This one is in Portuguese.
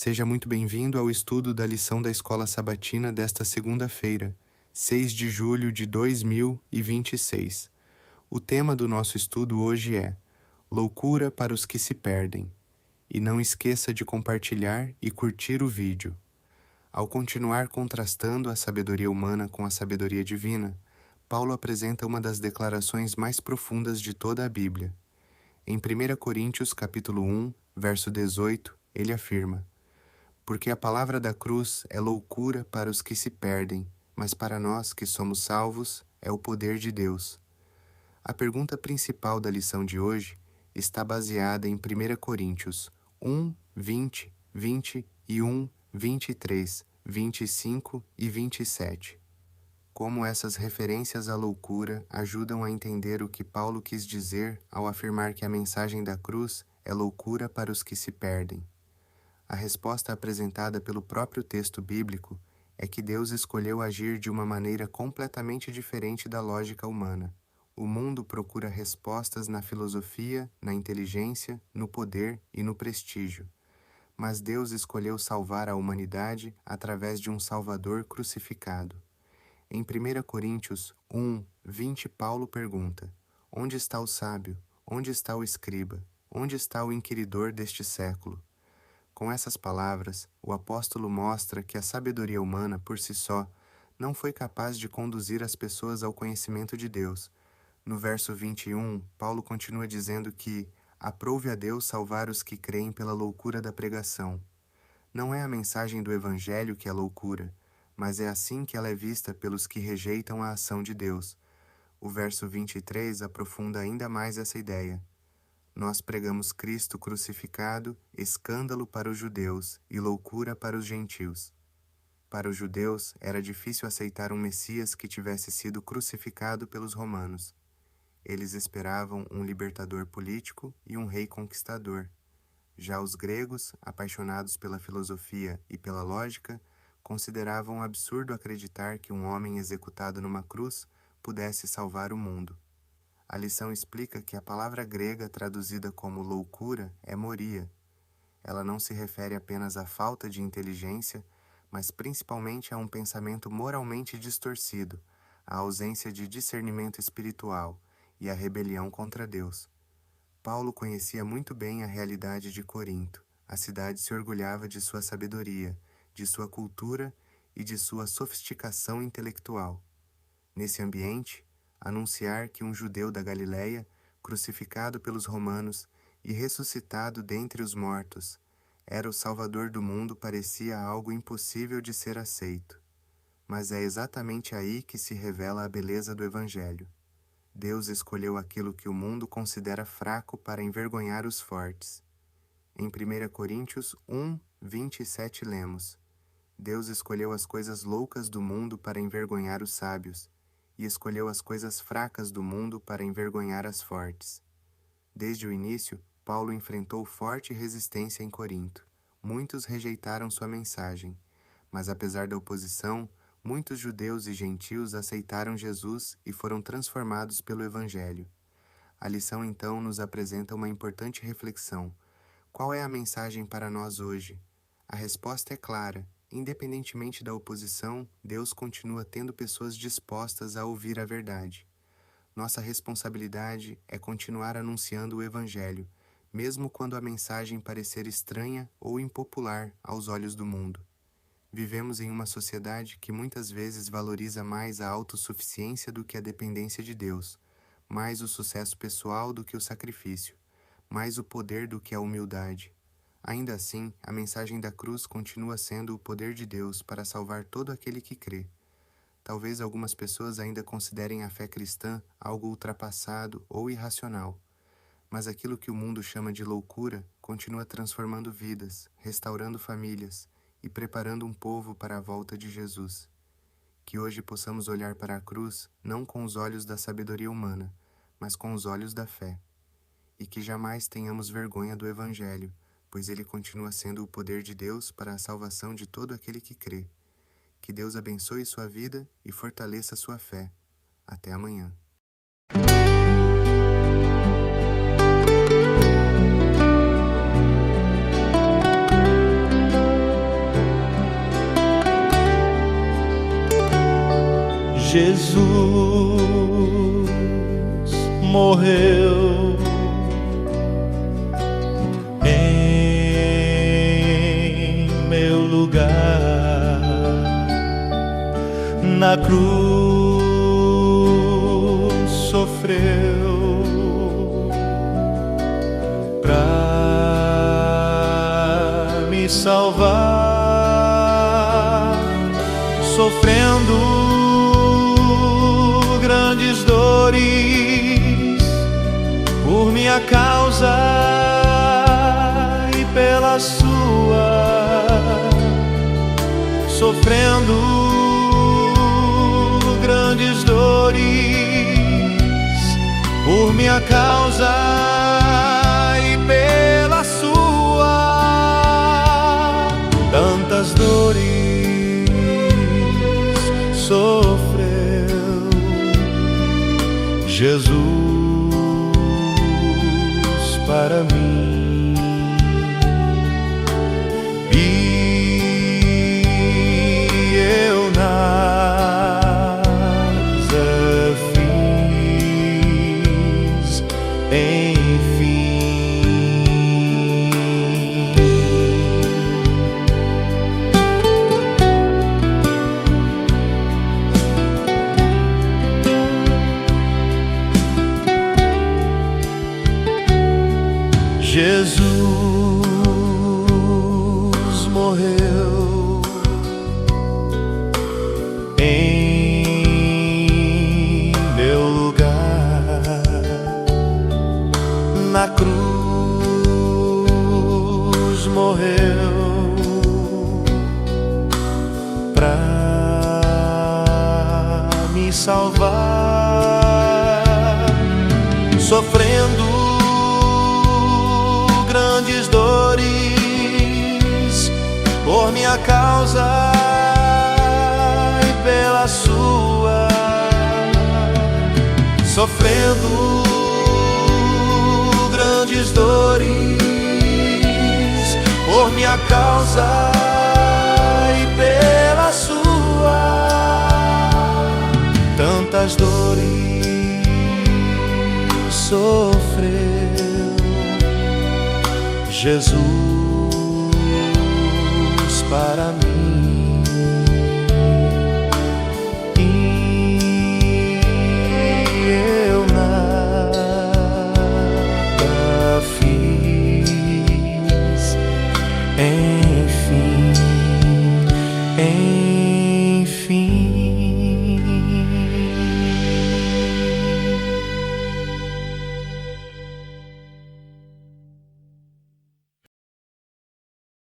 Seja muito bem-vindo ao estudo da lição da Escola Sabatina desta segunda-feira, 6 de julho de 2026. O tema do nosso estudo hoje é Loucura para os que se perdem. E não esqueça de compartilhar e curtir o vídeo. Ao continuar contrastando a sabedoria humana com a sabedoria divina, Paulo apresenta uma das declarações mais profundas de toda a Bíblia. Em 1 Coríntios capítulo 1, verso 18, ele afirma: porque a palavra da cruz é loucura para os que se perdem, mas para nós que somos salvos é o poder de Deus. A pergunta principal da lição de hoje está baseada em 1 Coríntios 1, 20, 21, 23, 25 e 27. Como essas referências à loucura ajudam a entender o que Paulo quis dizer ao afirmar que a mensagem da cruz é loucura para os que se perdem. A resposta apresentada pelo próprio texto bíblico é que Deus escolheu agir de uma maneira completamente diferente da lógica humana. O mundo procura respostas na filosofia, na inteligência, no poder e no prestígio. Mas Deus escolheu salvar a humanidade através de um Salvador crucificado. Em 1 Coríntios 1, 20, Paulo pergunta: onde está o sábio? Onde está o escriba? Onde está o inquiridor deste século? Com essas palavras, o apóstolo mostra que a sabedoria humana, por si só, não foi capaz de conduzir as pessoas ao conhecimento de Deus. No verso 21, Paulo continua dizendo que aprove a Deus salvar os que creem pela loucura da pregação. Não é a mensagem do Evangelho que é loucura, mas é assim que ela é vista pelos que rejeitam a ação de Deus. O verso 23 aprofunda ainda mais essa ideia. Nós pregamos Cristo crucificado, escândalo para os judeus e loucura para os gentios. Para os judeus, era difícil aceitar um Messias que tivesse sido crucificado pelos romanos. Eles esperavam um libertador político e um rei conquistador. Já os gregos, apaixonados pela filosofia e pela lógica, consideravam absurdo acreditar que um homem executado numa cruz pudesse salvar o mundo. A lição explica que a palavra grega traduzida como loucura é moria. Ela não se refere apenas à falta de inteligência, mas principalmente a um pensamento moralmente distorcido, à ausência de discernimento espiritual e à rebelião contra Deus. Paulo conhecia muito bem a realidade de Corinto. A cidade se orgulhava de sua sabedoria, de sua cultura e de sua sofisticação intelectual. Nesse ambiente, anunciar que um judeu da Galileia, crucificado pelos romanos e ressuscitado dentre os mortos, era o Salvador do mundo parecia algo impossível de ser aceito. Mas é exatamente aí que se revela a beleza do Evangelho. Deus escolheu aquilo que o mundo considera fraco para envergonhar os fortes. Em 1 Coríntios 1, 27 lemos: Deus escolheu as coisas loucas do mundo para envergonhar os sábios, e escolheu as coisas fracas do mundo para envergonhar as fortes. Desde o início, Paulo enfrentou forte resistência em Corinto. Muitos rejeitaram sua mensagem, mas apesar da oposição, muitos judeus e gentios aceitaram Jesus e foram transformados pelo Evangelho. A lição então nos apresenta uma importante reflexão. Qual é a mensagem para nós hoje? A resposta é clara. Independentemente da oposição, Deus continua tendo pessoas dispostas a ouvir a verdade. Nossa responsabilidade é continuar anunciando o Evangelho, mesmo quando a mensagem parecer estranha ou impopular aos olhos do mundo. Vivemos em uma sociedade que muitas vezes valoriza mais a autossuficiência do que a dependência de Deus, mais o sucesso pessoal do que o sacrifício, mais o poder do que a humildade. Ainda assim, a mensagem da cruz continua sendo o poder de Deus para salvar todo aquele que crê. Talvez algumas pessoas ainda considerem a fé cristã algo ultrapassado ou irracional, mas aquilo que o mundo chama de loucura continua transformando vidas, restaurando famílias e preparando um povo para a volta de Jesus. Que hoje possamos olhar para a cruz não com os olhos da sabedoria humana, mas com os olhos da fé. E que jamais tenhamos vergonha do Evangelho, pois ele continua sendo o poder de Deus para a salvação de todo aquele que crê. Que Deus abençoe sua vida e fortaleça sua fé. Até amanhã. Jesus morreu em meu lugar, na cruz sofreu pra me salvar, sofrendo grandes dores por minha causa e pela sua, sofrendo grandes dores por minha causa e pela sua, tantas dores sofreu Jesus para mim, e eu nada fiz, enfim. Jesus morreu em meu lugar, na cruz morreu pra me salvar, sofrendo grandes dores por minha causa e pela sua, sofrendo grandes dores por minha causa e pela sua, tantas dores sofreu Jesus para mim.